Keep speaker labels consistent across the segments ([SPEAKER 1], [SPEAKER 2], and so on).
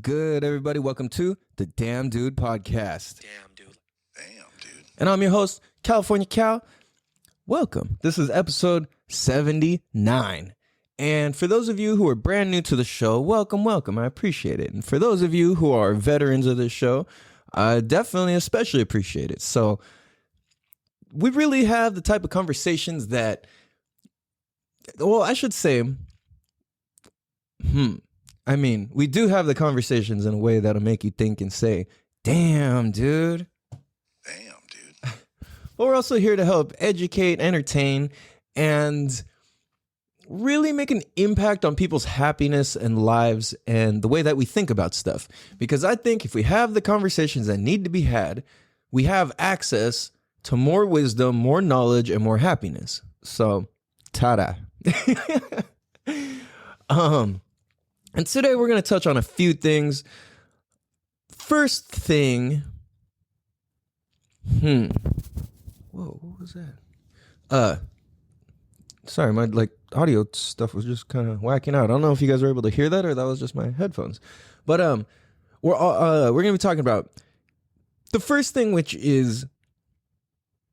[SPEAKER 1] good, everybody? Welcome to the Damn Dude Podcast.
[SPEAKER 2] Damn, dude.
[SPEAKER 1] And I'm your host, California Cal. Welcome. This is episode 79. And for those of you who are brand new to the show, welcome. I appreciate it. And for those of you who are veterans of this show, I definitely especially appreciate it. So we really have the type of conversations that, well, I should say, we do have the conversations in a way that'll make you think and say, damn, dude. But we're also here to help educate, entertain, and really make an impact on people's happiness and lives and the way that we think about stuff. Because I think if we have the conversations that need to be had, we have access to more wisdom, more knowledge, and more happiness. So, ta-da. And today we're going to touch on a few things. First thing, whoa, what was that? Sorry, my audio stuff was just kind of whacking out. I don't know if you guys were able to hear that or that was just my headphones. But we're going to be talking about the first thing, which is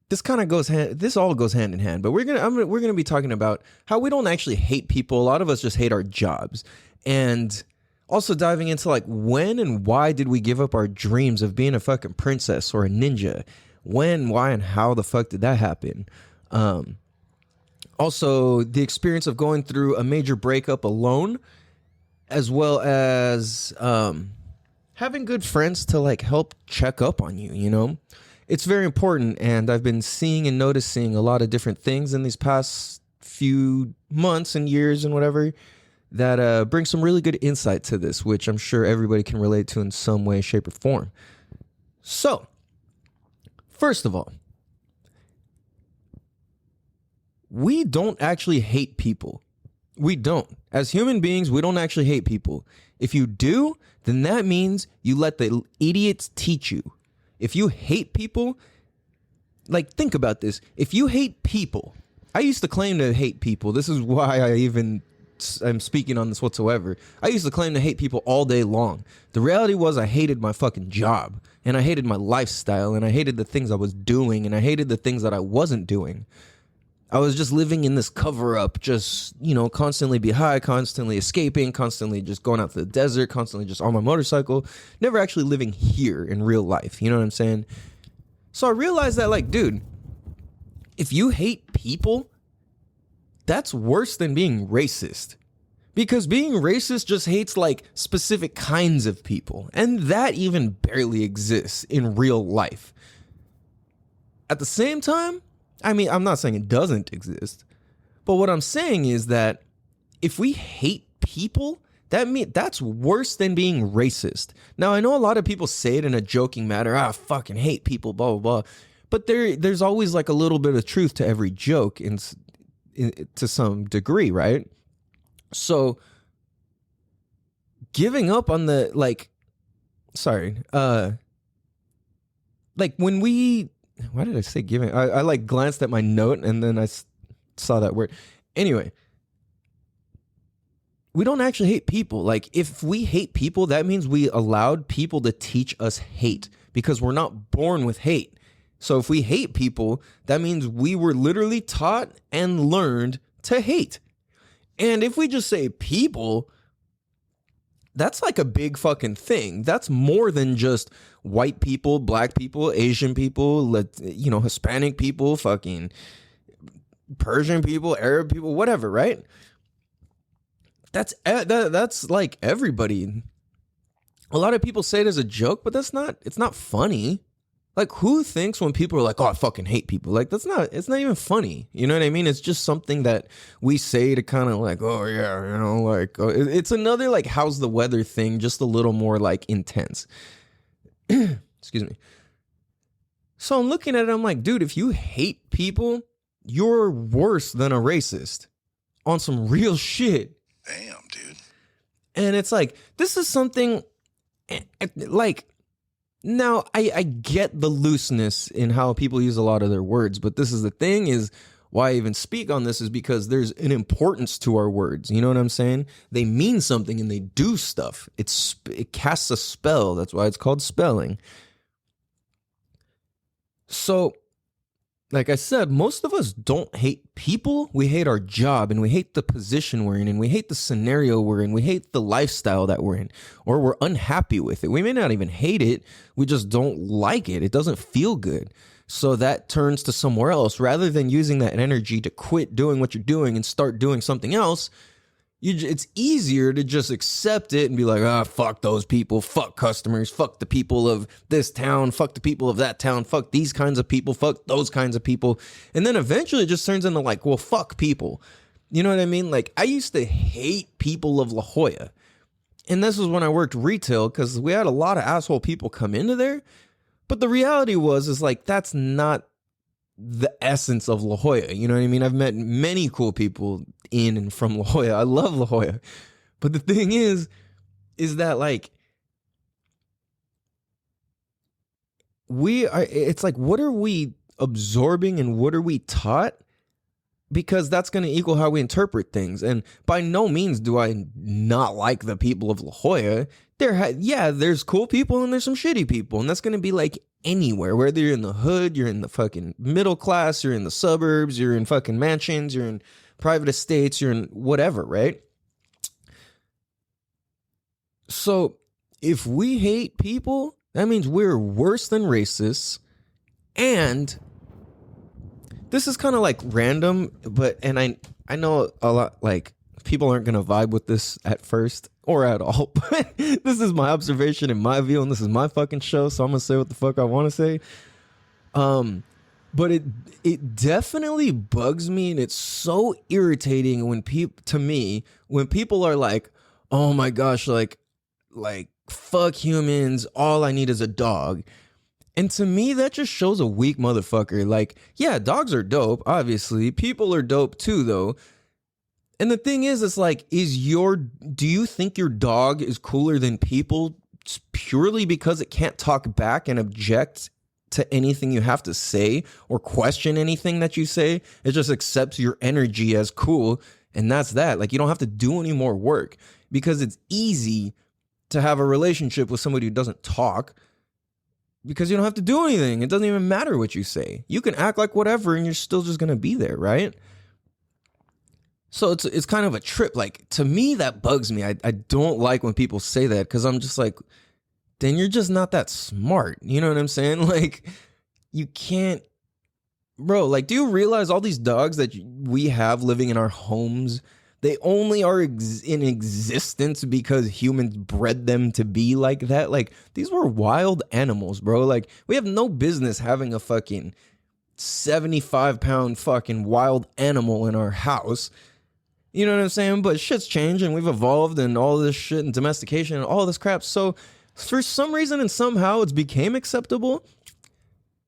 [SPEAKER 1] this all goes hand in hand. But we're going to be talking about how we don't actually hate people. A lot of us just hate our jobs. And also diving into when and why did we give up our dreams of being a fucking princess or a ninja? When, why, and how the fuck did that happen? Also, the experience of going through a major breakup alone, as well as having good friends to help check up on you, you know? It's very important, and I've been seeing and noticing a lot of different things in these past few months and years and whatever that bring some really good insight to this, which I'm sure everybody can relate to in some way, shape, or form. So, first of all, we don't actually hate people. We don't. As human beings, we don't actually hate people. If you do, then that means you let the idiots teach you. If you hate people, think about this. If you hate people, I used to claim to hate people. This is why I'm speaking on this whatsoever. I used to claim to hate people all day long. The reality was I hated my fucking job, and I hated my lifestyle, and I hated the things I was doing, and I hated the things that I wasn't doing. I was just living in this cover-up, just, constantly be high, constantly escaping, constantly just going out to the desert, constantly just on my motorcycle, never actually living here in real life, you know what I'm saying? So I realized that, dude, if you hate people, that's worse than being racist. Because being racist just hates specific kinds of people. And that even barely exists in real life. At the same time, I'm not saying it doesn't exist. But what I'm saying is that if we hate people, that's worse than being racist. Now, I know a lot of people say it in a joking manner. I fucking hate people, blah, blah, blah. But there's always a little bit of truth to every joke to some degree, right? So giving up on the when we, why did I say giving? I glanced at my note and then I saw that word. Anyway, we don't actually hate people. If we hate people, that means we allowed people to teach us hate because we're not born with hate. So if we hate people, that means we were literally taught and learned to hate. And if we just say people, that's a big fucking thing. That's more than just white people, black people, Asian people, Hispanic people, fucking Persian people, Arab people, whatever, right? That's everybody. A lot of people say it as a joke, but it's not funny. Who thinks when people are oh, I fucking hate people? It's not even funny. You know what I mean? It's just something that we say to kind of oh, yeah, it's another how's the weather thing, just a little more intense. Excuse me. So I'm looking at it, I'm dude, if you hate people, you're worse than a racist on some real shit.
[SPEAKER 2] Damn, dude.
[SPEAKER 1] And it's this is something now, I get the looseness in how people use a lot of their words, but this is the thing is why I even speak on this is because there's an importance to our words. You know what I'm saying? They mean something and they do stuff. It casts a spell. That's why it's called spelling. So, like I said, most of us don't hate people. We hate our job, and we hate the position we're in, and we hate the scenario we're in. We hate the lifestyle that we're in, or we're unhappy with it. We may not even hate it. We just don't like it. It doesn't feel good. So that turns to somewhere else. Rather than using that energy to quit doing what you're doing and start doing something else, it's easier to just accept it and be like, fuck those people, fuck customers, fuck the people of this town, fuck the people of that town, fuck these kinds of people, fuck those kinds of people. And then eventually it just turns into like, well, fuck people. You know what I mean? Like, I used to hate people of La Jolla. And this was when I worked retail, because we had a lot of asshole people come into there. But the reality is like, that's not the essence of La Jolla. You know what I mean? I've met many cool people in and from La Jolla. I love La Jolla. But the thing is that like, it's like, what are we absorbing and what are we taught? Because that's going to equal how we interpret things. And by no means do I not like the people of La Jolla. There's cool people and there's some shitty people. And that's going to be like anywhere, whether you're in the hood, you're in the fucking middle class, you're in the suburbs, you're in fucking mansions, you're in private estates, you're in whatever, right? So if we hate people, that means we're worse than racists. And this is kind of like random, and I know a lot, like, people aren't going to vibe with this at first or at all, but this is my observation and my view, and this is my fucking show, so I'm going to say what the fuck I want to say. But it definitely bugs me, and it's so irritating when people are like, oh my gosh, like fuck humans, all I need is a dog. And to me, that just shows a weak motherfucker. Like, yeah, dogs are dope, obviously. People are dope too, though. And the thing is, it's like, do you think your dog is cooler than people purely because it can't talk back and object to anything you have to say or question anything that you say? It just accepts your energy as cool, and that's that. Like, you don't have to do any more work, because it's easy to have a relationship with somebody who doesn't talk, because you don't have to do anything. It doesn't even matter what you say. You can act like whatever and you're still just going to be there, right? So it's kind of a trip. Like, to me, that bugs me. I don't like when people say that, because I'm just like, then you're just not that smart. You know what I'm saying? Like, you can't, bro, like, do you realize all these dogs that we have living in our homes, they only are in existence because humans bred them to be like that? Like, these were wild animals, bro. Like, we have no business having a fucking 75-pound fucking wild animal in our house. You know what I'm saying? But shit's changed, and we've evolved, and all this shit, and domestication and all this crap. So for some reason and somehow it's became acceptable,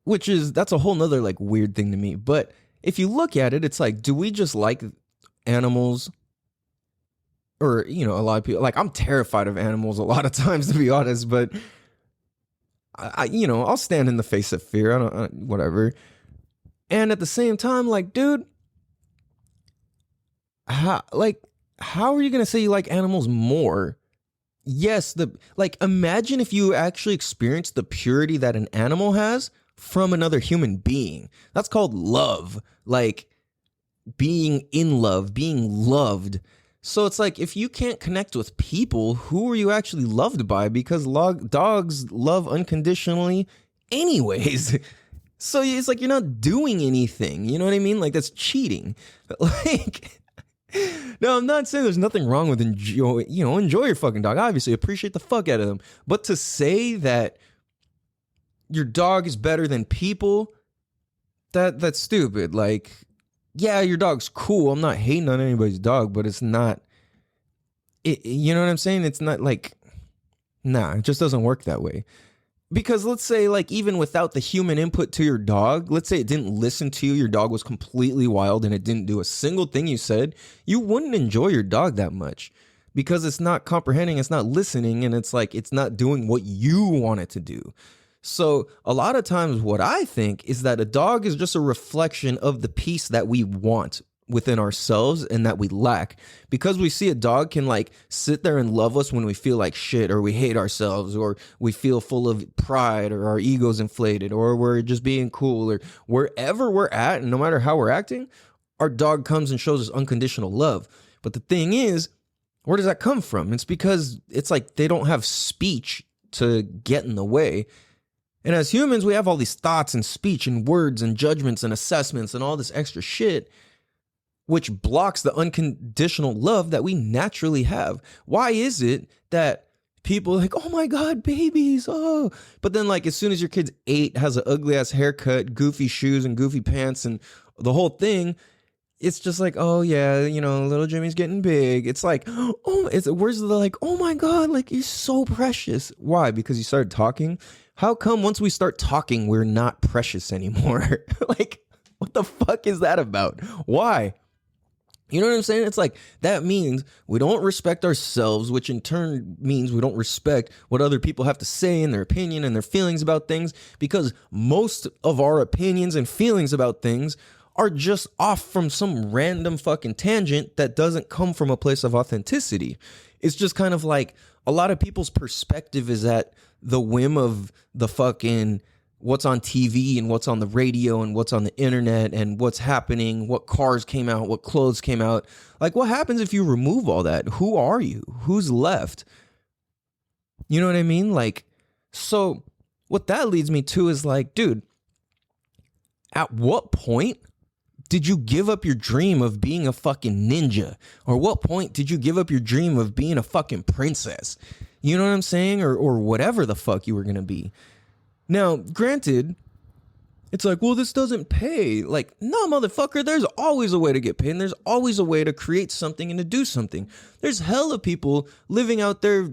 [SPEAKER 1] that's a whole nother like weird thing to me. But if you look at it, it's like, do we just like animals? Or, you know, a lot of people, like, I'm terrified of animals a lot of times, to be honest, but I'll stand in the face of fear. Whatever. And at the same time, like, dude, how are you going to say you like animals more? Yes, imagine if you actually experienced the purity that an animal has from another human being. That's called love. Like, being in love, being loved. So it's like, if you can't connect with people, who are you actually loved by? Because dogs love unconditionally anyways. So it's like, you're not doing anything. You know what I mean? Like, that's cheating. Like, no, I'm not saying there's nothing wrong with enjoy your fucking dog. Obviously, appreciate the fuck out of them. But to say that your dog is better than people, that's stupid. Like, yeah, your dog's cool. I'm not hating on anybody's dog, but it's not, you know what I'm saying? It's not like, nah, it just doesn't work that way. Because let's say, like, even without the human input to your dog, let's say it didn't listen to you, your dog was completely wild and it didn't do a single thing you said, you wouldn't enjoy your dog that much, because it's not comprehending, it's not listening, and it's like, it's not doing what you want it to do. So a lot of times what I think is that a dog is just a reflection of the peace that we want within ourselves and that we lack. Because we see a dog can like sit there and love us when we feel like shit or we hate ourselves or we feel full of pride or our ego's inflated or we're just being cool or wherever we're at, and no matter how we're acting, our dog comes and shows us unconditional love. But the thing is, where does that come from? It's because it's like they don't have speech to get in the way. And as humans, we have all these thoughts and speech and words and judgments and assessments and all this extra shit, which blocks the unconditional love that we naturally have. Why is it that people are like, oh my God, babies, oh. But then like as soon as your kid's 8, has an ugly ass haircut, goofy shoes and goofy pants and the whole thing, it's just like, oh yeah, you know, little Jimmy's getting big. It's like, oh, where's the like, oh my God, like you're so precious. Why? Because you started talking? How come once we start talking, we're not precious anymore? Like, what the fuck is that about? Why? You know what I'm saying? It's like, that means we don't respect ourselves, which in turn means we don't respect what other people have to say and their opinion and their feelings about things, because most of our opinions and feelings about things are just off from some random fucking tangent that doesn't come from a place of authenticity. It's just kind of like a lot of people's perspective is at the whim of the fucking what's on TV and what's on the radio and what's on the internet and what's happening, what cars came out, what clothes came out. Like, what happens if you remove all that? Who are you? Who's left? You know what I mean? Like, so what that leads me to is like, dude, at what point did you give up your dream of being a fucking ninja? Or what point did you give up your dream of being a fucking princess? You know what I'm saying? Or whatever the fuck you were going to be. Now, granted, it's like, well, this doesn't pay. Like, no, motherfucker, there's always a way to get paid. And there's always a way to create something and to do something. There's hella people living out their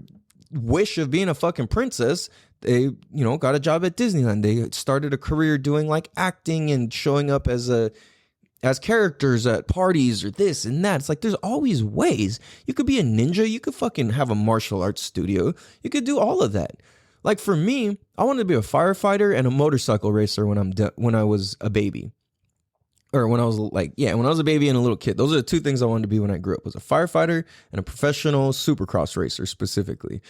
[SPEAKER 1] wish of being a fucking princess. They, you know, got a job at Disneyland. They started a career doing like acting and showing up as characters at parties or this and that. It's like, there's always ways. You could be a ninja. You could fucking have a martial arts studio. You could do all of that. Like for me, I wanted to be a firefighter and a motorcycle racer when I was a baby. Or when I was like, yeah, when I was a baby and a little kid. Those are the two things I wanted to be when I grew up, was a firefighter and a professional supercross racer specifically.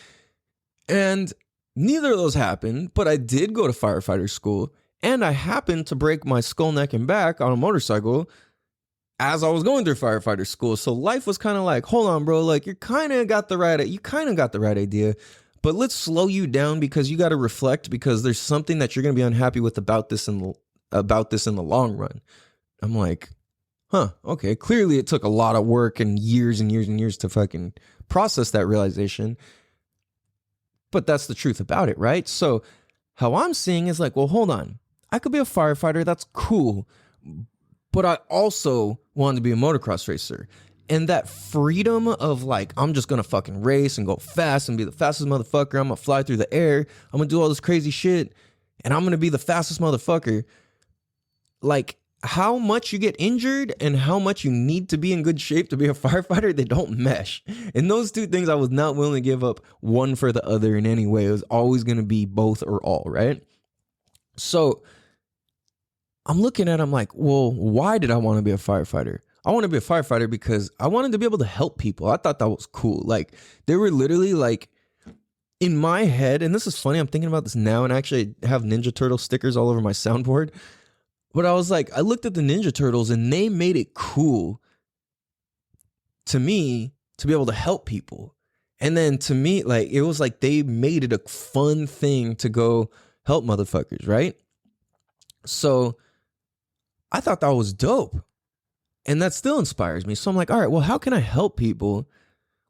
[SPEAKER 1] And neither of those happened, but I did go to firefighter school. And I happened to break my skull, neck, and back on a motorcycle as I was going through firefighter school. So life was kind of like, hold on, bro. Like you kind of got the right idea, but let's slow you down because you got to reflect, because there's something that you're going to be unhappy with about this in the long run. I'm like, huh, okay. Clearly it took a lot of work and years and years and years to fucking process that realization. But that's the truth about it, right? So how I'm seeing is like, well, hold on. I could be a firefighter. That's cool. But I also wanted to be a motocross racer. And that freedom of like, I'm just going to fucking race and go fast and be the fastest motherfucker. I'm going to fly through the air. I'm going to do all this crazy shit. And I'm going to be the fastest motherfucker. Like, how much you get injured and how much you need to be in good shape to be a firefighter, they don't mesh. And those two things, I was not willing to give up one for the other in any way. It was always going to be both or all, right? So I'm looking at it, I'm like, well, why did I want to be a firefighter? I want to be a firefighter because I wanted to be able to help people. I thought that was cool. Like, they were literally like, in my head, and this is funny, I'm thinking about this now, and I actually have Ninja Turtle stickers all over my soundboard. But I was like, I looked at the Ninja Turtles and they made it cool to me to be able to help people. And then to me, like, it was like they made it a fun thing to go help motherfuckers, right? So I thought that was dope. And that still inspires me. So I'm like, all right, well, how can I help people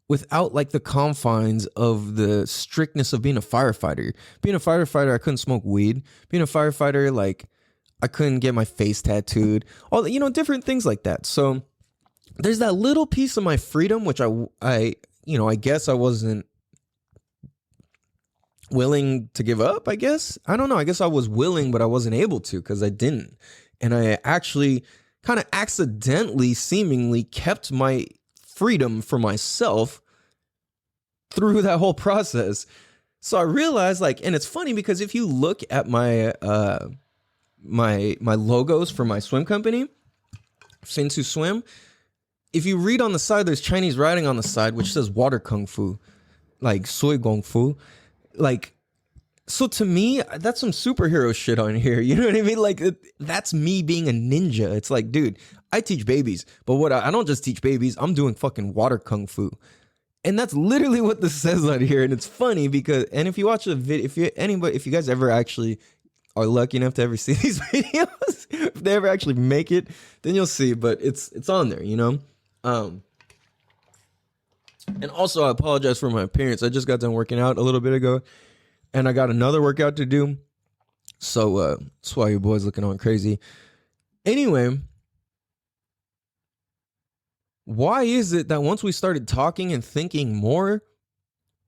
[SPEAKER 1] without like the confines of the strictness of being a firefighter? Being a firefighter, I couldn't smoke weed. Being a firefighter, like, I couldn't get my face tattooed, all, you know, different things like that. So there's that little piece of my freedom, which I guess I wasn't willing to give up, I guess. I don't know. I guess I was willing, but I wasn't able to because I didn't. And I actually kind of accidentally, seemingly kept my freedom for myself through that whole process. So I realized like, and it's funny because if you look at my my logos for my swim company, Sinsu Swim, if you read on the side, there's Chinese writing on the side which says water kung fu, like soy gong fu, like. So to me, that's some superhero shit on here. You know what I mean? Like, that's me being a ninja. It's like, dude, I teach babies, but what I don't just teach babies. I'm doing fucking water kung fu. And that's literally what this says on here. And it's funny because, and if you watch the video, if you guys ever actually are lucky enough to ever see these videos, if they ever actually make it, then you'll see, but it's on there, you know? And also I apologize for my appearance. I just got done working out a little bit ago. And I got another workout to do. So that's why your boy's looking on crazy. Anyway, why is it that once we started talking and thinking more,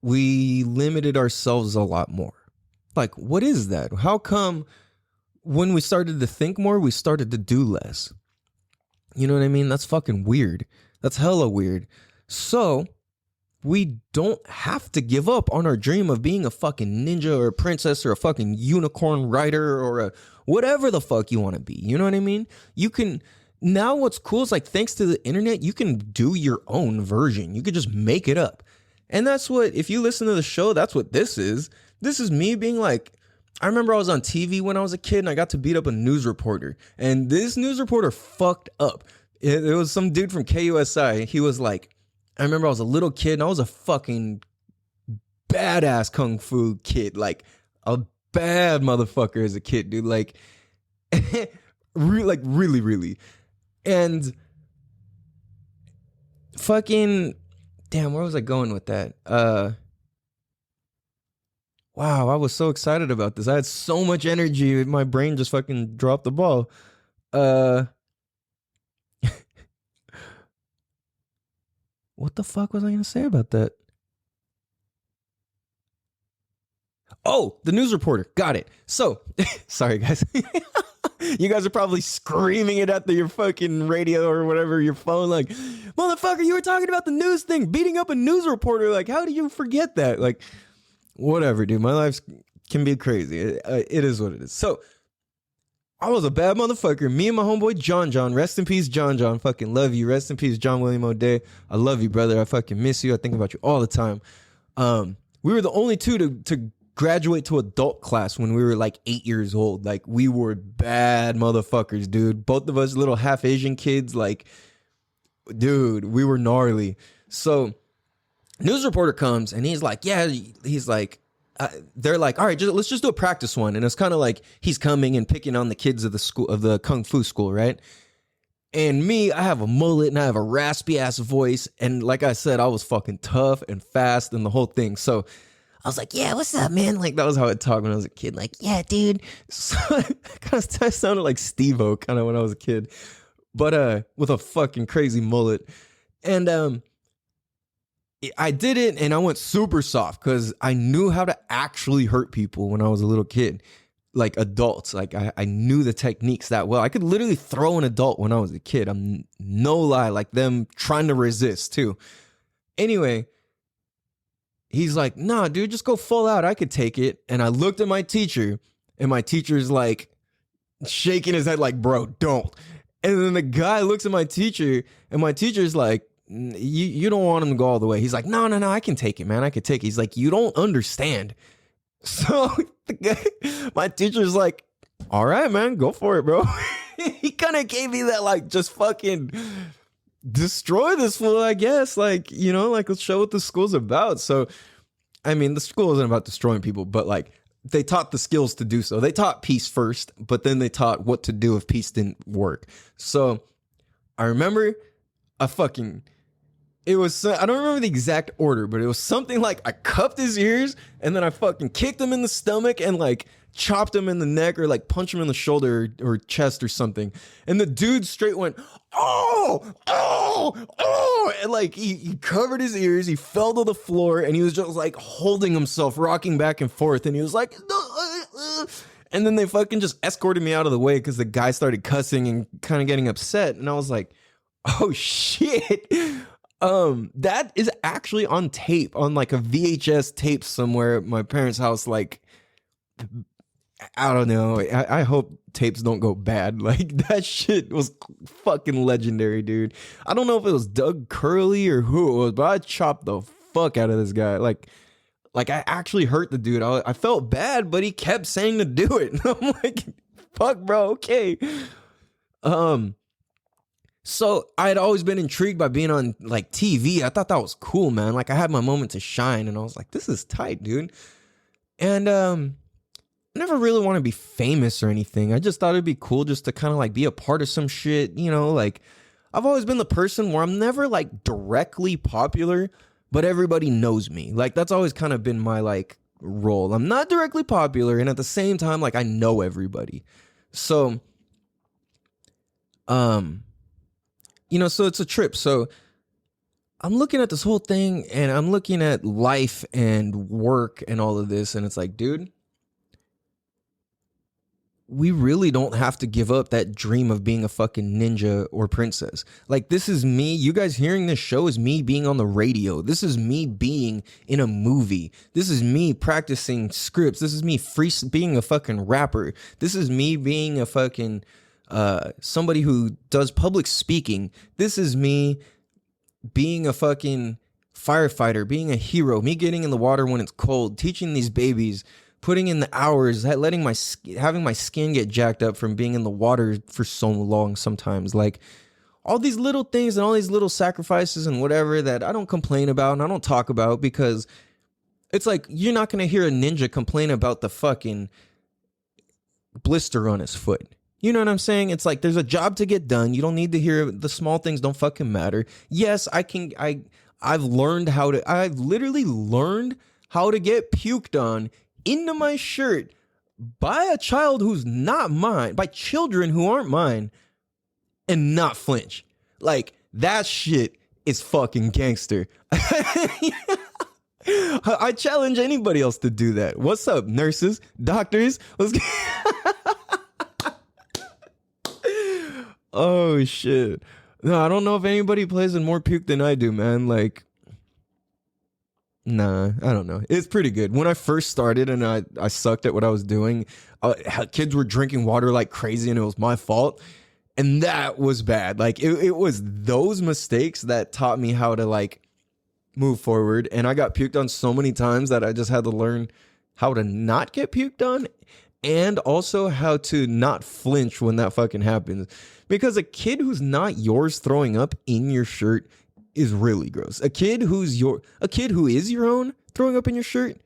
[SPEAKER 1] we limited ourselves a lot more? Like, what is that? How come when we started to think more, we started to do less? You know what I mean? That's fucking weird. That's hella weird. So we don't have to give up on our dream of being a fucking ninja or a princess or a fucking unicorn rider or a whatever the fuck you want to be. You know what I mean? You can, now what's cool is like, thanks to the internet, you can do your own version. You could just make it up. And that's what, if you listen to the show, that's what this is. This is me being like, I remember I was on TV when I was a kid and I got to beat up a news reporter. And this news reporter fucked up. It was some dude from KUSI. He was like, I remember I was a little kid and I was a fucking badass kung fu kid, like a bad motherfucker as a kid, dude. Like, really. And fucking, damn, where was I going with that? Wow, I was so excited about this. I had so much energy. My brain just fucking dropped the ball. What the fuck was I going to say about that? Oh, the news reporter. Got it. So, sorry, guys. You guys are probably screaming it at your fucking radio or whatever, your phone, like, motherfucker, you were talking about the news thing, beating up a news reporter. Like, how do you forget that? Like, whatever, dude. My life can be crazy. It is what it is. So, I was a bad motherfucker. Me and my homeboy John. Rest in peace, John. Fucking love you. Rest in peace, John William O'Day. I love you, brother. I fucking miss you. I think about you all the time. We were the only two to graduate to adult class when we were like 8 years old. Like, we were bad motherfuckers, dude. Both of us little half Asian kids. Like, dude, we were gnarly. So, news reporter comes and he's like, they're like, all right, let's just do a practice one. And it's kind of like he's coming and picking on the kids of the school, of the kung fu school, right? And me, I have a mullet and I have a raspy ass voice. And like I said, I was fucking tough and fast and the whole thing. So I was like, yeah, what's up, man? Like, that was how I talked when I was a kid. Like, yeah, dude. So I sounded like Steve-O kind of when I was a kid, but with a fucking crazy mullet. And I did it and I went super soft because I knew how to actually hurt people when I was a little kid, like adults. Like, I knew the techniques that well. I could literally throw an adult when I was a kid. I'm no lie, like them trying to resist too. Anyway, he's like, nah, dude, just go full out. I could take it. And I looked at my teacher and my teacher's like shaking his head like, bro, don't. And then the guy looks at my teacher and my teacher's like, you don't want him to go all the way. He's like, no, I can take it, man. I can take it. He's like, you don't understand. So the guy, my teacher's like, all right, man, go for it, bro. He kind of gave me that, like, just fucking destroy this fool, I guess. Like, you know, like, let's show what the school's about. So, I mean, the school isn't about destroying people, but like, they taught the skills to do so. They taught peace first, but then they taught what to do if peace didn't work. So I remember it was, I don't remember the exact order, but it was something like I cupped his ears and then I fucking kicked him in the stomach and like chopped him in the neck or like punched him in the shoulder or chest or something. And the dude straight went, oh, and like he covered his ears, he fell to the floor and he was just like holding himself, rocking back and forth. And he was like, and then they fucking just escorted me out of the way because the guy started cussing and kind of getting upset. And I was like, oh shit. That is actually on tape, on like a VHS tape somewhere at my parents' house. Like, I don't know. I hope tapes don't go bad. Like, that shit was fucking legendary, dude. I don't know if it was Doug Curley or who it was, but I chopped the fuck out of this guy. Like I actually hurt the dude. I felt bad, but he kept saying to do it. I'm like, fuck, bro. Okay. So I had always been intrigued by being on like TV. I thought that was cool, man. Like, I had my moment to shine, and I was like, this is tight, dude. And I never really want to be famous or anything. I just thought it'd be cool just to kind of like be a part of some shit, you know. Like, I've always been the person where I'm never like directly popular, but everybody knows me. Like, that's always kind of been my like role. I'm not directly popular, and at the same time, like, I know everybody. So you know, so it's a trip. So I'm looking at this whole thing, and I'm looking at life and work and all of this, and it's like, dude, we really don't have to give up that dream of being a fucking ninja or princess. Like, this is me. You guys hearing this show is me being on the radio. This is me being in a movie. This is me practicing scripts. This is me being a fucking rapper. This is me being a fucking somebody who does public speaking. This is me being a fucking firefighter, being a hero, me getting in the water when it's cold, teaching these babies, putting in the hours, having my skin get jacked up from being in the water for so long sometimes. Like, all these little things and all these little sacrifices and whatever that I don't complain about and I don't talk about, because it's like, you're not going to hear a ninja complain about the fucking blister on his foot. You know what I'm saying? It's like, there's a job to get done. You don't need to hear the small things don't fucking matter. Yes, I've literally learned how to get puked on into my shirt by a child who's not mine, by children who aren't mine, and not flinch. Like, that shit is fucking gangster. I challenge anybody else to do that. What's up, nurses, doctors? Oh shit. No, I don't know if anybody plays in more puke than I do, man. Like, nah, I don't know. It's pretty good. When I first started and I sucked at what I was doing, kids were drinking water like crazy and it was my fault. And that was bad. Like, it was those mistakes that taught me how to like move forward. And I got puked on so many times that I just had to learn how to not get puked on, and also how to not flinch when that fucking happens. Because a kid who's not yours throwing up in your shirt is really gross. A kid who is your own throwing up in your shirt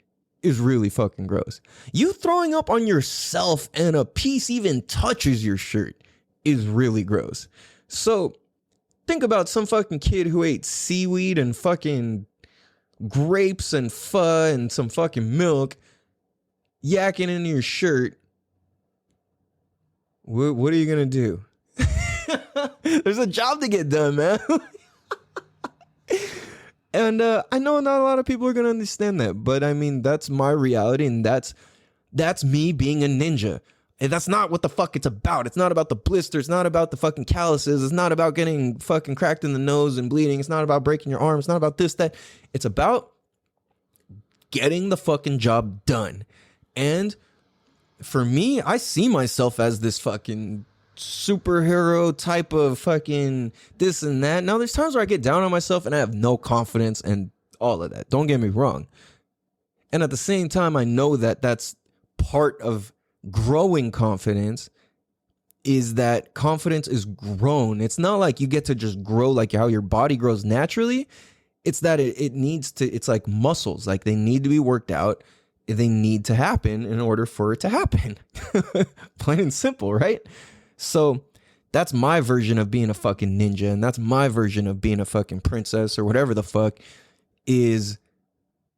[SPEAKER 1] is really fucking gross. You throwing up on yourself and a piece even touches your shirt is really gross. So think about some fucking kid who ate seaweed and fucking grapes and pho and some fucking milk yakking into your shirt. What are you gonna do? There's a job to get done, man. And I know not a lot of people are gonna understand that, but I mean, that's my reality, and that's me being a ninja. And that's not what the fuck it's about. It's not about the blisters. It's not about the fucking calluses. It's not about getting fucking cracked in the nose and bleeding. It's not about breaking your arm. It's not about this, that. It's about getting the fucking job done. And for me, I see myself as this fucking superhero type of fucking this and that. Now, there's times where I get down on myself and I have no confidence and all of that. Don't get me wrong. And at the same time, I know that that's part of growing confidence, is that confidence is grown. It's not like you get to just grow like how your body grows naturally. It's that it needs to, it's like muscles. Like, they need to be worked out. They need to happen in order for it to happen. Plain and simple, right? So that's my version of being a fucking ninja, and that's my version of being a fucking princess or whatever the fuck, is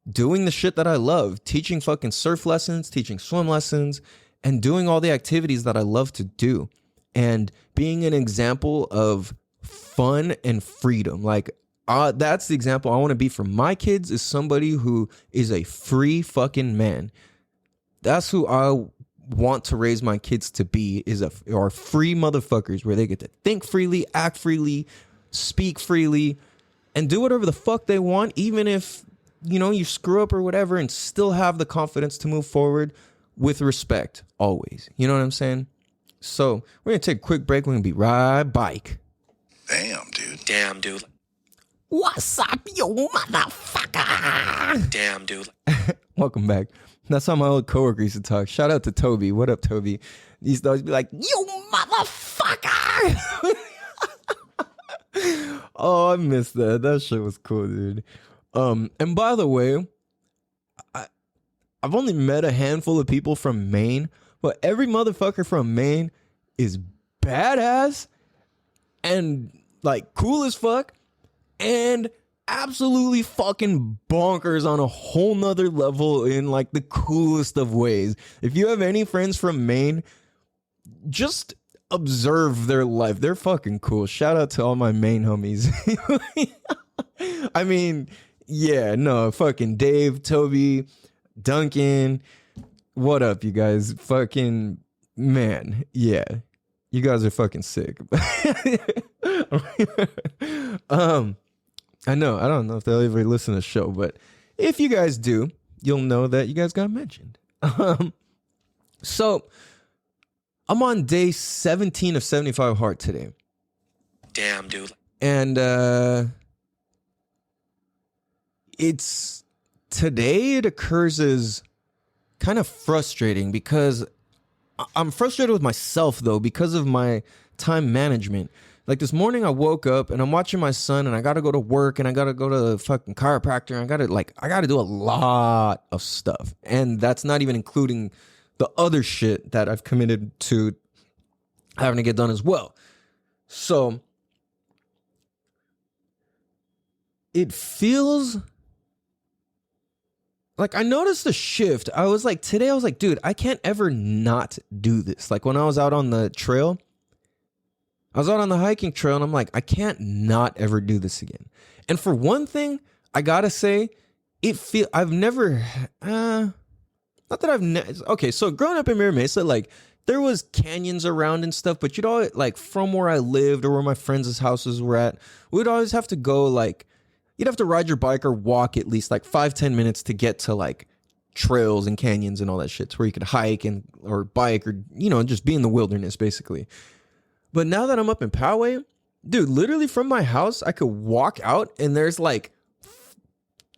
[SPEAKER 1] doing the shit that I love, teaching fucking surf lessons, teaching swim lessons, and doing all the activities that I love to do, and being an example of fun and freedom. Like, that's the example I want to be for my kids, is somebody who is a free fucking man. That's who I want to raise my kids to be, are free motherfuckers, where they get to think freely, act freely, speak freely, and do whatever the fuck they want, even if, you screw up or whatever, and still have the confidence to move forward with respect always. You know what I'm saying? So we're going to take a quick break. We're going to be right back.
[SPEAKER 2] Damn, dude.
[SPEAKER 1] What's up, you motherfucker?
[SPEAKER 2] Damn, dude.
[SPEAKER 1] Welcome back. That's how my old coworker used to talk. Shout out to Toby. What up, Toby? He used to always be like, you motherfucker. Oh, I missed that. That shit was cool, dude. And by the way, I've only met a handful of people from Maine, but every motherfucker from Maine is badass and like cool as fuck and absolutely fucking bonkers on a whole nother level in like the coolest of ways. If you have any friends from Maine, just observe their life. They're fucking cool. Shout out to all my Maine homies. I mean, yeah, no, fucking Dave, Toby, Duncan. What up, you guys? Fucking, man, yeah. You guys are fucking sick. I know. I don't know if they'll ever listen to the show, but if you guys do, you'll know that you guys got mentioned. So I'm on day 17 of 75 hard today.
[SPEAKER 2] Damn, dude.
[SPEAKER 1] And it occurs as kind of frustrating because I'm frustrated with myself though because of my time management. Like this morning I woke up and I'm watching my son and I got to go to work and I got to go to the fucking chiropractor and I got to do a lot of stuff. And that's not even including the other shit that I've committed to having to get done as well. So it feels like I noticed a shift. Today I was like, dude, I can't ever not do this. Like when I was out on the trail, I was out on the hiking trail and I'm like, I can't not ever do this again. And for one thing, I gotta say, I've never, okay, so growing up in Mira Mesa, like there was canyons around and stuff, but like from where I lived or where my friends' houses were at, we'd always have to go like, you'd have to ride your bike or walk at least like 5-10 minutes to get to like trails and canyons and all that shit, to where you could hike or bike or, just be in the wilderness basically. But now that I'm up in Poway, dude, literally from my house, I could walk out and there's like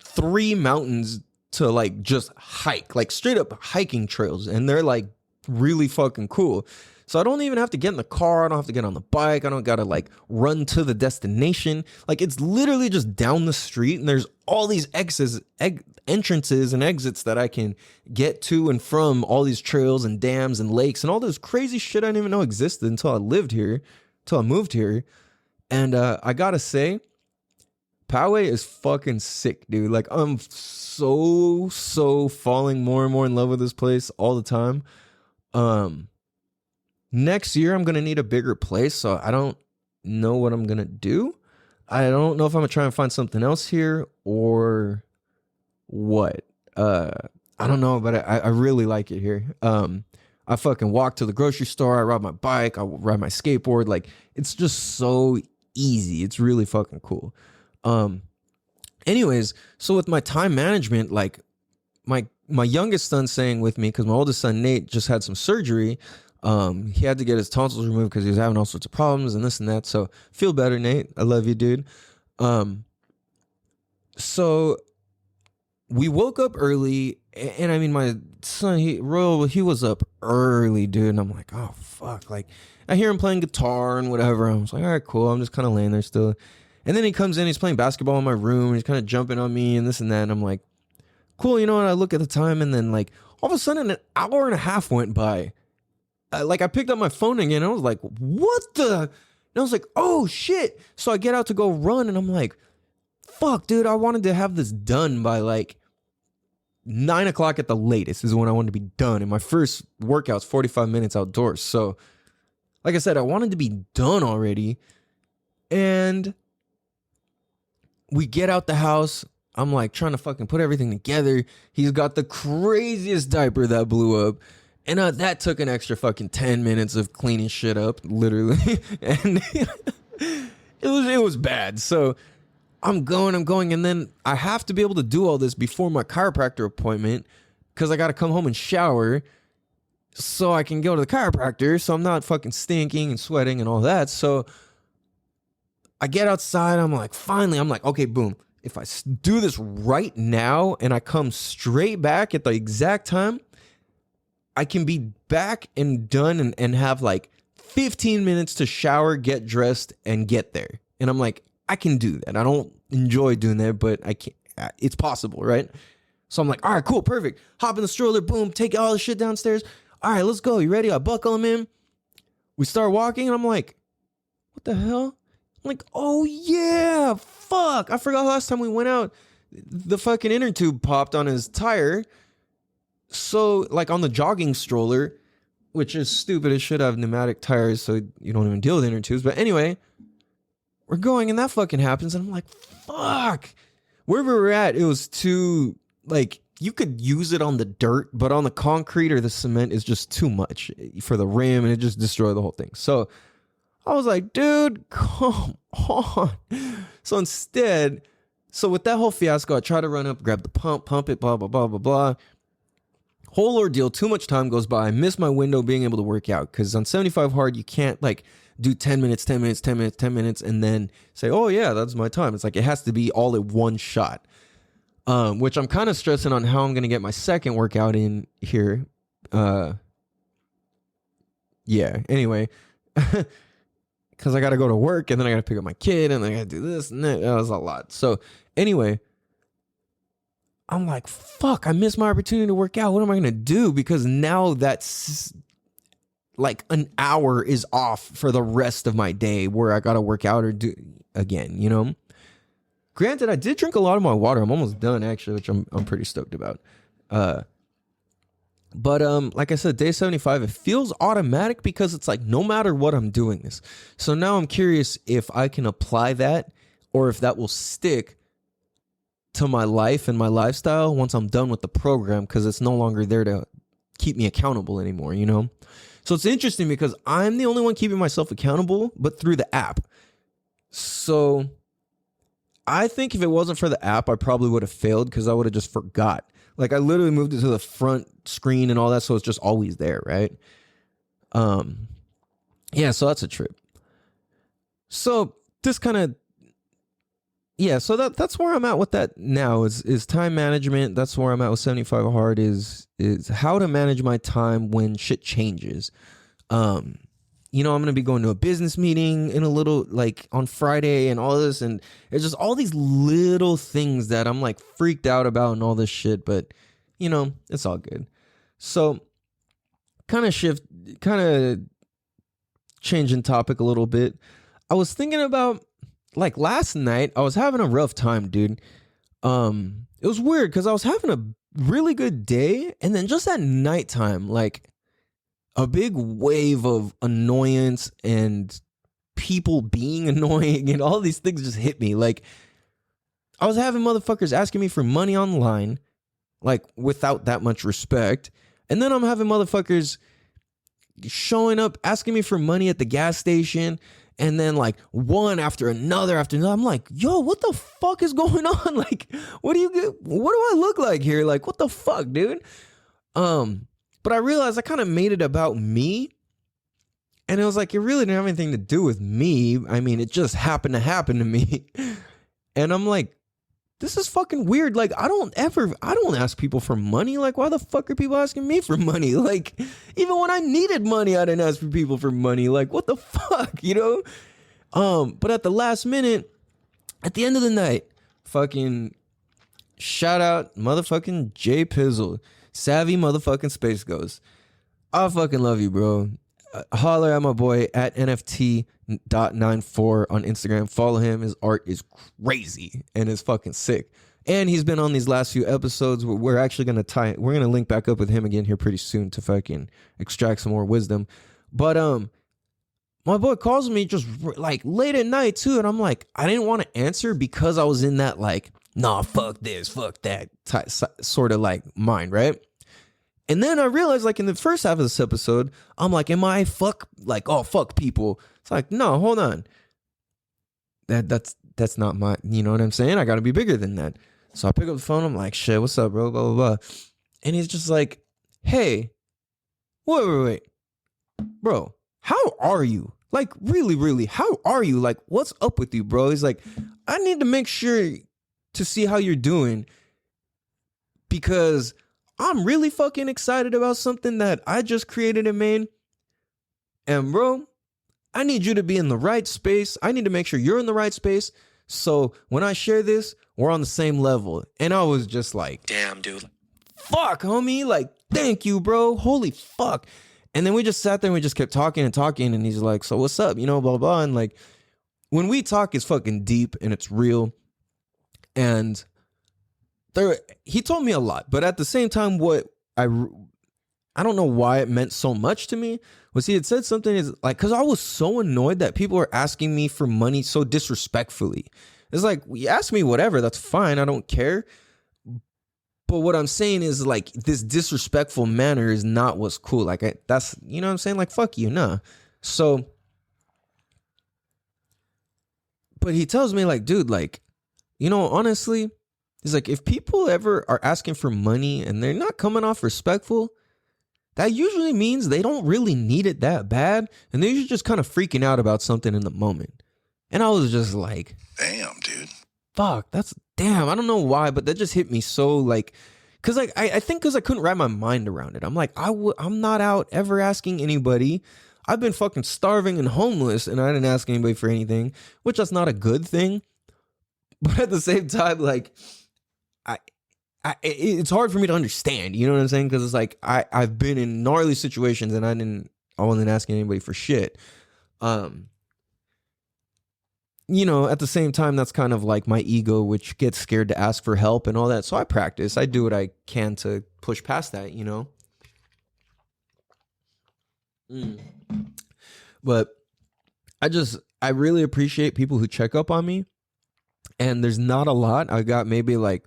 [SPEAKER 1] 3 mountains to like just hike, like straight up hiking trails. And they're like really fucking cool. So I don't even have to get in the car. I don't have to get on the bike. I don't got to like run to the destination. Like it's literally just down the street and there's all these entrances and exits that I can get to and from all these trails and dams and lakes and all this crazy shit I didn't even know existed until I moved here. And I gotta say, Poway is fucking sick, dude. Like I'm so falling more and more in love with this place all the time. Next year, I'm going to need a bigger place, so I don't know what I'm going to do. I don't know if I'm going to try and find something else here or what. I don't know, but I really like it here. I fucking walk to the grocery store. I ride my bike. I ride my skateboard. Like, it's just so easy. It's really fucking cool. Anyways, so with my time management, like, my youngest son's staying with me because my oldest son, Nate, just had some surgery. He had to get his tonsils removed because he was having all sorts of problems and this and that. So feel better, Nate. I love you, dude. So we woke up early and I mean, my son, he was up early, dude. And I'm like, oh fuck. Like I hear him playing guitar and whatever. I was like, all right, cool. I'm just kind of laying there still. And then he comes in, he's playing basketball in my room and he's kind of jumping on me and this and that. And I'm like, cool. You know what? I look at the time and then like all of a sudden an hour and a half went by. I picked up my phone again and I was like, what the? And I was like, oh shit. So I get out to go run and I'm like, fuck, dude, I wanted to have this done by like 9 o'clock at the latest is when I wanted to be done. And my first workout's 45 minutes outdoors. So like I said, I wanted to be done already. And we get out the house. I'm like trying to fucking put everything together. He's got the craziest diaper that blew up. And that took an extra fucking 10 minutes of cleaning shit up, literally. And it was bad. So I'm going. And then I have to be able to do all this before my chiropractor appointment because I got to come home and shower so I can go to the chiropractor. So I'm not fucking stinking and sweating and all that. So I get outside. I'm like, finally, I'm like, okay, boom. If I do this right now and I come straight back at the exact time, I can be back and done and have like 15 minutes to shower, get dressed, and get there. And I'm like, I can do that. I don't enjoy doing that, but I can't. It's possible, right? So I'm like, all right, cool, perfect. Hop in the stroller, boom, take all the shit downstairs. All right, let's go. You ready? I buckle him in. We start walking, and I'm like, what the hell? I'm like, oh yeah, fuck. I forgot last time we went out, the fucking inner tube popped on his tire. So, like on the jogging stroller, which is stupid. It should have pneumatic tires so you don't even deal with inner tubes. But anyway, we're going and that fucking happens. And I'm like, fuck. Where we were at, it was too, like, you could use it on the dirt, but on the concrete or the cement is just too much for the rim and it just destroyed the whole thing. So I was like, dude, come on. So instead, with that whole fiasco, I try to run up, grab the pump it, blah, blah, blah, blah, blah. Whole ordeal, too much time goes by. I miss my window being able to work out because on 75 hard, you can't like do 10 minutes, 10 minutes, 10 minutes, 10 minutes, and then say, oh yeah, that's my time. It's like it has to be all at one shot, which I'm kind of stressing on how I'm going to get my second workout in here. Yeah, anyway, because I got to go to work and then I got to pick up my kid and then I got to do this and that. That was a lot. So anyway, I'm like, fuck, I missed my opportunity to work out. What am I going to do? Because now that's like an hour is off for the rest of my day where I got to work out or do again, you know? Granted, I did drink a lot of my water. I'm almost done, actually, which I'm pretty stoked about. But like I said, day 75, it feels automatic because it's like no matter what, I'm doing this. So now I'm curious if I can apply that or if that will stick to my life and my lifestyle once I'm done with the program, because it's no longer there to keep me accountable anymore, you know? So it's interesting because I'm the only one keeping myself accountable, but through the app. So I think if it wasn't for the app, I probably would have failed because I would have just forgot. Like I literally moved it to the front screen and all that, so it's just always there, right? Yeah, so that's a trip. So this kind of, yeah, so that's where I'm at with that now is time management. That's where I'm at with 75 hard is how to manage my time when shit changes. You know, I'm going to be going to a business meeting in a little, like on Friday and all this. And it's just all these little things that I'm like freaked out about and all this shit. But, you know, it's all good. So kind of changing topic a little bit. I was thinking about like last night, I was having a rough time, dude. It was weird because I was having a really good day. And then just at nighttime, like, a big wave of annoyance and people being annoying and all these things just hit me. Like, I was having motherfuckers asking me for money online, like, without that much respect. And then I'm having motherfuckers showing up, asking me for money at the gas station. And then, like, one after another after another. I'm like, yo, what the fuck is going on? Like, what do I look like here? Like, what the fuck, dude? But I realized I kind of made it about me. And it was like, it really didn't have anything to do with me. I mean, it just happened to happen to me. And I'm like, this is fucking weird. Like, I don't ask people for money. Like, why the fuck are people asking me for money? Like, even when I needed money, I didn't ask for people for money. Like, what the fuck, you know? But at the last minute, at the end of the night, fucking shout out motherfucking Jay Pizzle. Savvy motherfucking Space Ghost. I fucking love you, bro. Holler at my boy at nft.94 on Instagram. Follow him. His art is crazy and it's fucking sick. And he's been on these last few episodes. We're actually going to we're going to link back up with him again here pretty soon to fucking extract some more wisdom. But, my boy calls me just like late at night too. And I'm like, I didn't want to answer because I was in that like, nah, fuck this, fuck that sort of like mind, right? And then I realized, like, in the first half of this episode, I'm like, am I fuck people? It's like, no, hold on. That's that's not my, you know what I'm saying? I got to be bigger than that. So I pick up the phone. I'm like, shit, what's up, bro? Blah, blah, blah. And he's just like, hey, wait. Bro, how are you? Like, really, how are you? Like, what's up with you, bro? He's like, I need to make sure to see how you're doing because I'm really fucking excited about something that I just created and made. And bro, I need you to be in the right space. I need to make sure you're in the right space. So when I share this, we're on the same level. And I was just like,
[SPEAKER 2] damn, dude.
[SPEAKER 1] Fuck, homie. Like, thank you, bro. Holy fuck. And then we just sat there and we just kept talking. And he's like, so what's up? You know, blah, blah. And like, when we talk, it's fucking deep and it's real. And he told me a lot. But at the same time, what I don't know why it meant so much to me was he had said something is like, because I was so annoyed that people were asking me for money so disrespectfully. It's like, you ask me whatever, that's fine. I don't care. But what I'm saying is like this disrespectful manner is not what's cool. Like that's, you know what I'm saying? Like, fuck you, nah. So, but he tells me like, dude, like, you know, honestly, he's like, if people ever are asking for money and they're not coming off respectful, that usually means they don't really need it that bad. And they're just kind of freaking out about something in the moment. And I was just like,
[SPEAKER 2] damn, dude.
[SPEAKER 1] Fuck, that's damn. I don't know why, but that just hit me so like, cause like I think cause I couldn't wrap my mind around it. I'm like, I'm not out ever asking anybody. I've been fucking starving and homeless, and I didn't ask anybody for anything, which that's not a good thing. But at the same time, like, it's hard for me to understand. You know what I'm saying? Because it's like I've been in gnarly situations, and I wasn't asking anybody for shit. You know, at the same time, that's kind of like my ego, which gets scared to ask for help and all that. So I practice. I do what I can to push past that, you know? But I really appreciate people who check up on me. And there's not a lot. I got maybe like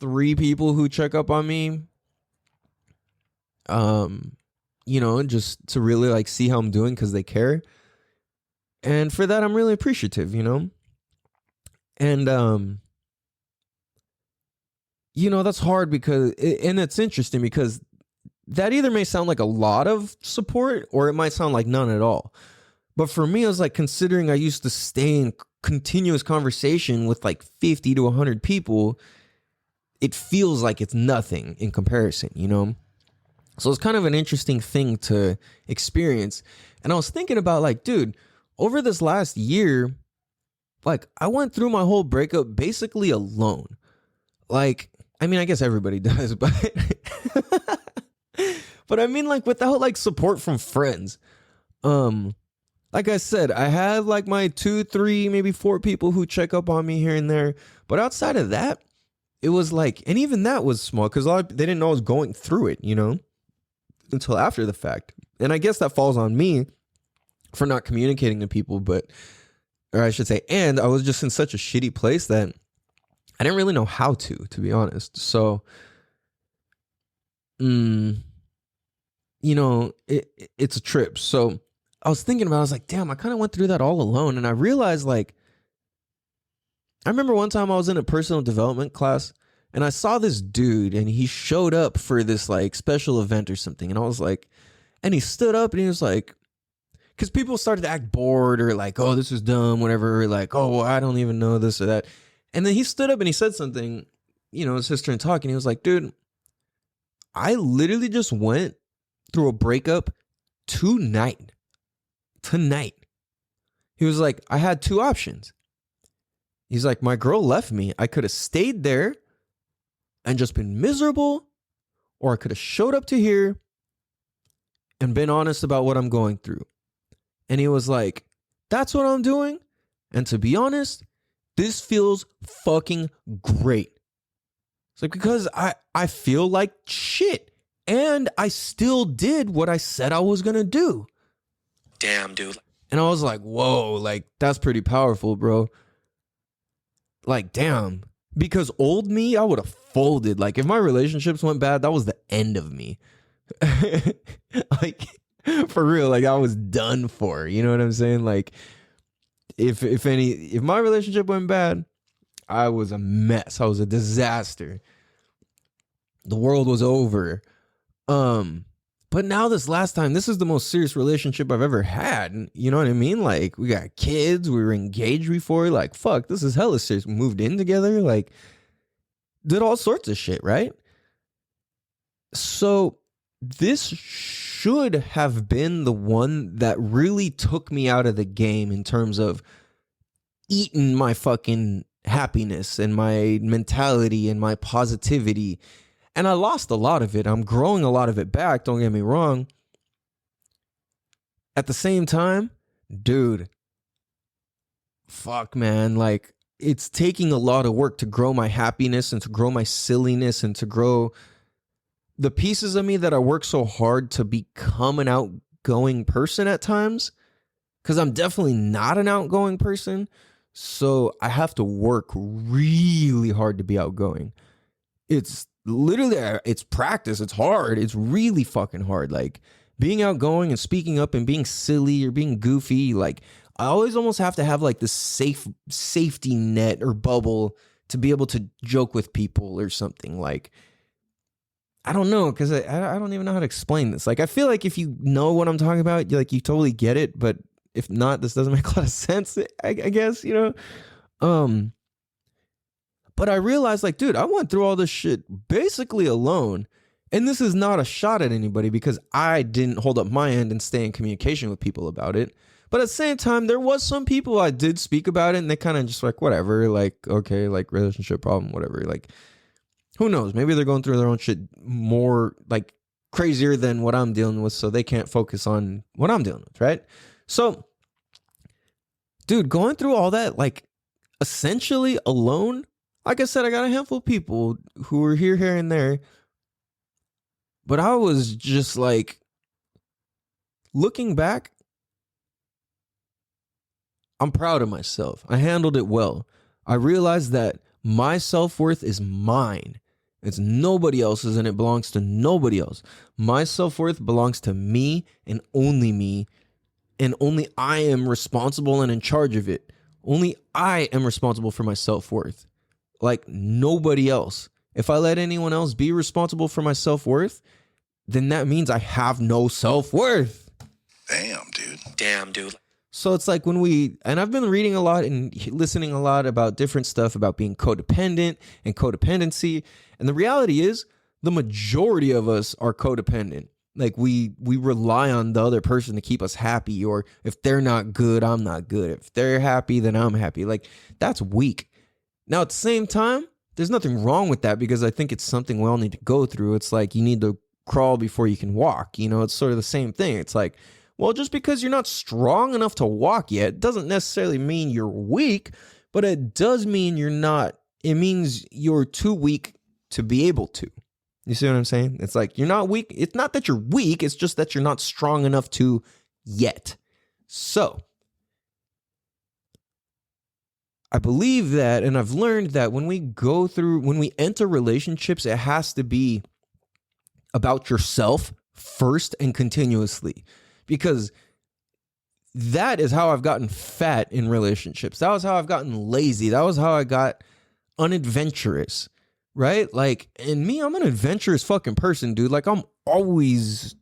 [SPEAKER 1] 3 people who check up on me. You know, just to really like see how I'm doing because they care. And for that, I'm really appreciative, you know? And, you know, that's hard because, and it's interesting because that either may sound like a lot of support or it might sound like none at all. But for me, I was like, considering I used to stay in continuous conversation with like 50 to 100 people, it feels like it's nothing in comparison, you know? So it's kind of an interesting thing to experience. And I was thinking about like, dude, over this last year, like I went through my whole breakup basically alone. Like, I mean, I guess everybody does, but but I mean like without like support from friends. Like I said, I had like my 2, 3, maybe 4 people who check up on me here and there. But outside of that, it was like, and even that was small because they didn't know I was going through it, you know, until after the fact. And I guess that falls on me for not communicating to people, or I should say, and I was just in such a shitty place that I didn't really know how to be honest. So, you know, it's a trip. So I was thinking about, I was like, damn, I kind of went through that all alone. And I realized like, I remember one time I was in a personal development class and I saw this dude and he showed up for this like special event or something. And I was like, and he stood up and he was like, because people started to act bored or like, oh, this is dumb, whatever. Or like, oh, I don't even know this or that. And then he stood up and he said something, you know, it's his turn talking. He was like, dude, I literally just went through a breakup tonight. He was like, I had 2 options. He's like, my girl left me. I could have stayed there and just been miserable, or I could have showed up to here and been honest about what I'm going through. And he was like, that's what I'm doing. And to be honest, this feels fucking great. It's like, because I feel like shit. And I still did what I said I was going to do.
[SPEAKER 2] Damn, dude.
[SPEAKER 1] And I was like, whoa, like, that's pretty powerful, bro. Like, damn. Because old me, I would have folded. Like, if my relationships went bad, that was the end of me. Like, for real, like, I was done for. You know what I'm saying? Like, if my relationship went bad, I was a mess. I was a disaster. The world was over. But now this last time, this is the most serious relationship I've ever had. You know what I mean? Like, we got kids, we were engaged before. Like, fuck, this is hella serious. We moved in together, like, did all sorts of shit, right? So this should have been the one that really took me out of the game in terms of eating my fucking happiness and my mentality and my positivity. And I lost a lot of it. I'm growing a lot of it back, don't get me wrong. At the same time, dude, fuck, man, like, it's taking a lot of work to grow my happiness and to grow my silliness and to grow the pieces of me that I work so hard to become an outgoing person at times, because I'm definitely not an outgoing person. So I have to work really hard to be outgoing. It's literally, it's practice. It's hard. It's really fucking hard. Like, being outgoing and speaking up and being silly or being goofy, like, I always almost have to have like this safety net or bubble to be able to joke with people or something. Like, I don't know, because I don't even know how to explain this. Like, I feel like if you know what I'm talking about, you totally get it. But if not, this doesn't make a lot of sense, I guess, you know? But I realized, like, dude, I went through all this shit basically alone. And this is not a shot at anybody, because I didn't hold up my end and stay in communication with people about it. But at the same time, there was some people I did speak about it, and they kind of just like, whatever, like, okay, like, relationship problem, whatever. Like, who knows? Maybe they're going through their own shit more, like, crazier than what I'm dealing with, so they can't focus on what I'm dealing with, right? So, dude, going through all that, like, essentially alone, like I said, I got a handful of people who were here and there. But I was just like, looking back, I'm proud of myself. I handled it well. I realized that my self-worth is mine. It's nobody else's, and it belongs to nobody else. My self-worth belongs to me and only I am responsible and in charge of it. Only I am responsible for my self-worth. Like, nobody else. If I let anyone else be responsible for my self-worth, then that means I have no self-worth.
[SPEAKER 2] Damn, dude.
[SPEAKER 1] So it's like and I've been reading a lot and listening a lot about different stuff about being codependent and codependency. And the reality is, the majority of us are codependent. Like, we rely on the other person to keep us happy, or if they're not good, I'm not good. If they're happy, then I'm happy. Like, that's weak. Now, at the same time, there's nothing wrong with that, because I think it's something we all need to go through. It's like, you need to crawl before you can walk. You know, it's sort of the same thing. It's like, well, just because you're not strong enough to walk yet doesn't necessarily mean you're weak, but it does mean it means you're too weak to be able to. You see what I'm saying? It's like, you're not weak. It's not that you're weak. It's just that you're not strong enough to yet. So, I believe that, and I've learned that when we enter relationships, it has to be about yourself first and continuously, because that is how I've gotten fat in relationships. That was how I've gotten lazy. That was how I got unadventurous, right? Like, and me, I'm an adventurous fucking person, dude. Like, I'm always,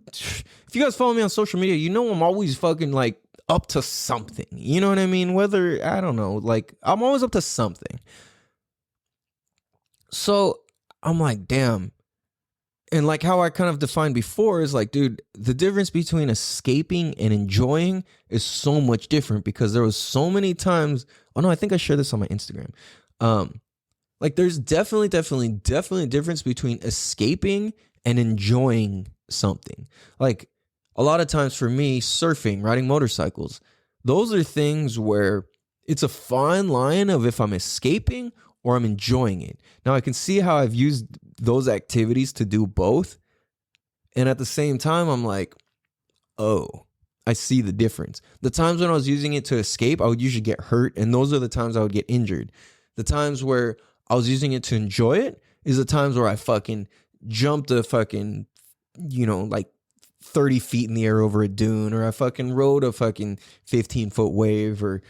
[SPEAKER 1] if you guys follow me on social media, you know I'm always fucking like up to something. You know what I mean? Whether, I don't know, like, I'm always up to something. So I'm like, damn. And like how I kind of defined before is like, dude, the difference between escaping and enjoying is so much different, because there was so many times. Oh no, I think I shared this on my Instagram. Like, there's definitely a difference between escaping and enjoying something. Like, a lot of times for me, surfing, riding motorcycles, those are things where it's a fine line of if I'm escaping or I'm enjoying it. Now, I can see how I've used those activities to do both. And at the same time, I'm like, oh, I see the difference. The times when I was using it to escape, I would usually get hurt. And those are the times I would get injured. The times where I was using it to enjoy it is the times where I fucking jumped a fucking, like 30 feet in the air over a dune, or I fucking rode a fucking 15-foot wave, or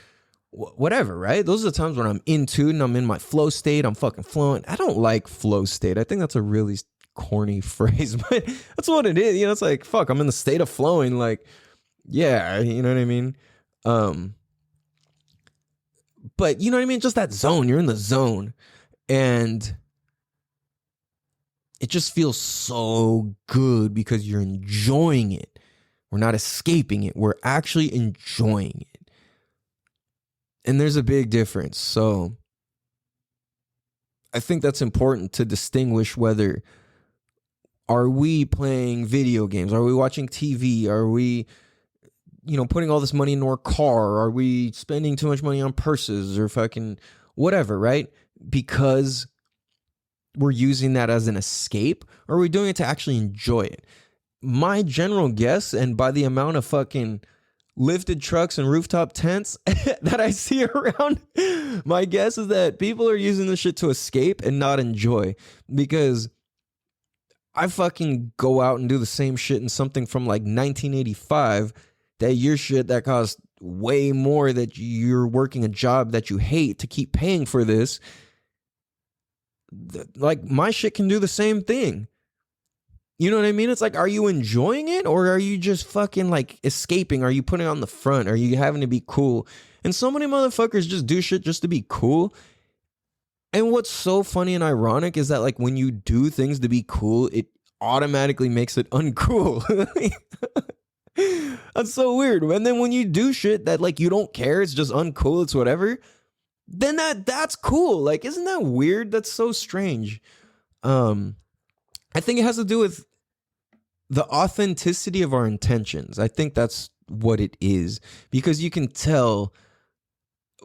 [SPEAKER 1] whatever, right? Those are the times when I'm in tune, I'm in my flow state, I'm fucking flowing. I don't like flow state. I think that's a really corny phrase, but that's what it is. You know, it's like, fuck, I'm in the state of flowing. Like, yeah, you know what I mean? But you know what I mean? Just that zone, you're in the zone, and it just feels so good because you're enjoying it. We're not escaping it. We're actually enjoying it. And there's a big difference. So I think that's important to distinguish whether are we playing video games? Are we watching TV? Are we, putting all this money into our car? Are we spending too much money on purses or fucking whatever, right? Because we're using that as an escape, or are we doing it to actually enjoy it? My general guess, and by the amount of fucking lifted trucks and rooftop tents that I see around, my guess is that people are using this shit to escape and not enjoy. Because I fucking go out and do the same shit in something from like 1985, that your shit that costs way more, that you're working a job that you hate to keep paying for this. Like, my shit can do the same thing. You know what I mean? It's like, are you enjoying it, or are you just fucking like escaping? Are you putting on the front? Are you having to be cool? And so many motherfuckers just do shit just to be cool. And what's so funny and ironic is that, like, when you do things to be cool, it automatically makes it uncool. That's so weird. And then when you do shit that, like, you don't care, it's just uncool, it's whatever, then that's cool. Like, isn't that weird? That's so strange. I think it has to do with the authenticity of our intentions. I think that's what it is, because you can tell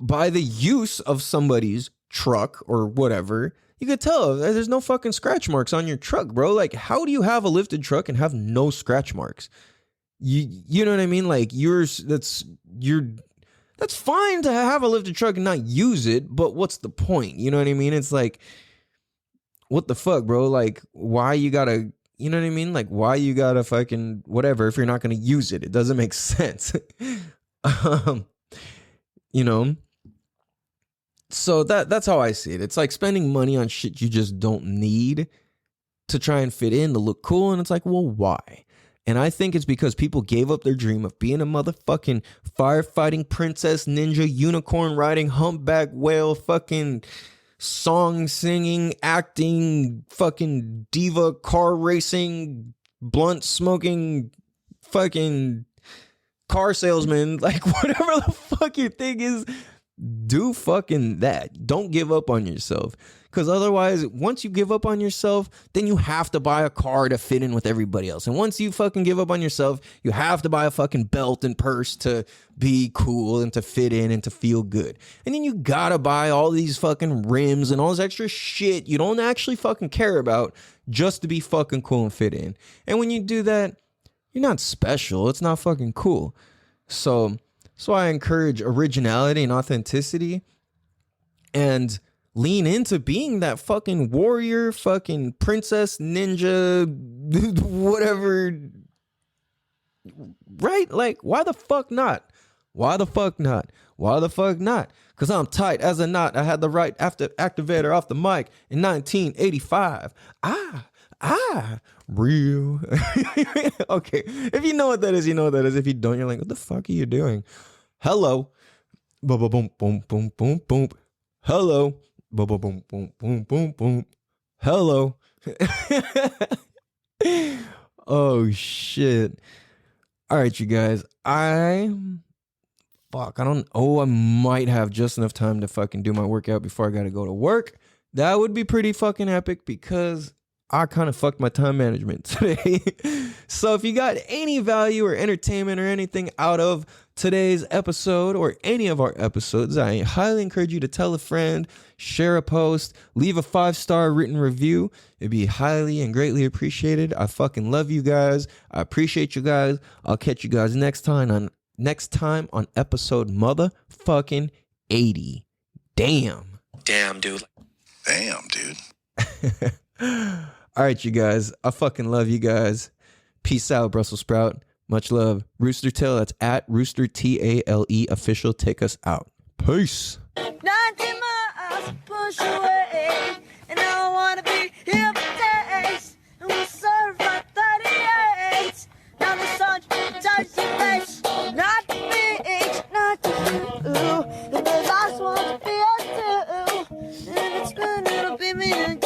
[SPEAKER 1] by the use of somebody's truck or whatever. You could tell there's no fucking scratch marks on your truck, bro. Like, how do you have a lifted truck and have no scratch marks? You know what I mean? Like, that's fine to have a lifted truck and not use it, but what's the point? You know what I mean? It's like, what the fuck, bro? Like, why you gotta, you know what I mean? Like, why you gotta fucking whatever if you're not gonna use it? It doesn't make sense. So that's how I see it. It's like spending money on shit you just don't need to try and fit in, to look cool. And it's like, well, why? And I think it's because people gave up their dream of being a motherfucking firefighting princess, ninja, unicorn riding, humpback whale, fucking song singing, acting, fucking diva, car racing, blunt smoking, fucking car salesman. Like, whatever the fuck your thing is, do fucking that. Don't give up on yourself. Because otherwise, once you give up on yourself, then you have to buy a car to fit in with everybody else. And once you fucking give up on yourself, you have to buy a fucking belt and purse to be cool and to fit in and to feel good. And then you gotta buy all these fucking rims and all this extra shit you don't actually fucking care about just to be fucking cool and fit in. And when you do that, you're not special. It's not fucking cool. So I encourage originality and authenticity, and lean into being that fucking warrior, fucking princess, ninja, whatever. Right? Like, why the fuck not? Why the fuck not? Why the fuck not? Because I'm tight as a knot. I had the right after activator off the mic in 1985. Real. Okay. If you know what that is, you know what that is. If you don't, you're like, what the fuck are you doing? Hello. Boom, boom, boom, boom, boom, boom, boom. Hello. Boom, boom, boom, boom, boom, boom, boom. Hello. Oh, shit. All right, you guys. I might have just enough time to fucking do my workout before I got to go to work. That would be pretty fucking epic, because I kind of fucked my time management today. So if you got any value or entertainment or anything out of today's episode or any of our episodes, I highly encourage you to tell a friend, share a post, leave a 5-star written review. It'd be highly and greatly appreciated. I fucking love you guys. I appreciate you guys. I'll catch you guys next time on episode motherfucking 80. Damn.
[SPEAKER 2] Damn, dude. Damn, dude.
[SPEAKER 1] All right, you guys. I fucking love you guys. Peace out, Brussels sprout. Much love. Rooster Tail, that's at Rooster TALE official. Take us out. Peace.
[SPEAKER 3] 90 miles push away, and I don't wanna be here for days. And we'll serve like 38. Now the sun touches your face. Not the beach, not the view. And the last one to be us too. And it's good, it'll be me again.